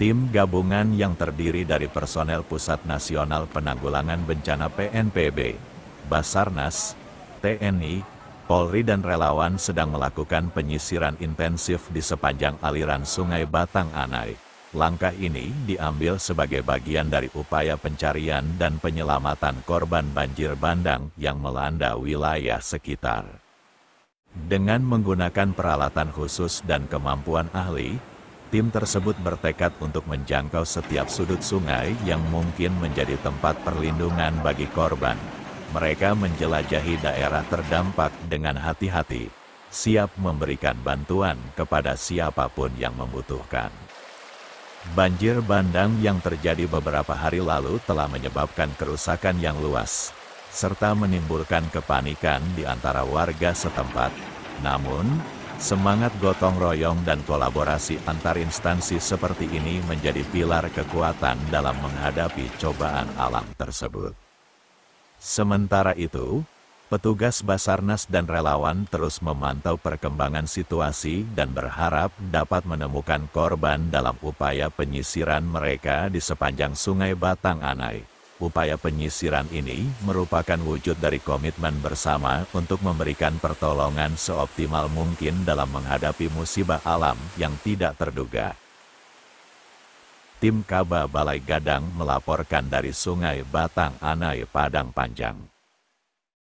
Tim gabungan yang terdiri dari personel Pusat Nasional Penanggulangan Bencana PNPB, Basarnas, TNI, Polri dan relawan sedang melakukan penyisiran intensif di sepanjang aliran Sungai Batang Anai. Langkah ini diambil sebagai bagian dari upaya pencarian dan penyelamatan korban banjir bandang yang melanda wilayah sekitar. Dengan menggunakan peralatan khusus dan kemampuan ahli, tim tersebut bertekad untuk menjangkau setiap sudut sungai yang mungkin menjadi tempat perlindungan bagi korban. Mereka menjelajahi daerah terdampak dengan hati-hati, siap memberikan bantuan kepada siapapun yang membutuhkan. Banjir bandang yang terjadi beberapa hari lalu telah menyebabkan kerusakan yang luas, serta menimbulkan kepanikan di antara warga setempat. Namun, semangat gotong royong dan kolaborasi antar instansi seperti ini menjadi pilar kekuatan dalam menghadapi cobaan alam tersebut. Sementara itu, petugas Basarnas dan relawan terus memantau perkembangan situasi dan berharap dapat menemukan korban dalam upaya penyisiran mereka di sepanjang Sungai Batang Anai. Upaya penyisiran ini merupakan wujud dari komitmen bersama untuk memberikan pertolongan seoptimal mungkin dalam menghadapi musibah alam yang tidak terduga. Tim Kaba Balai Gadang melaporkan dari Sungai Batang Anai, Padang Panjang.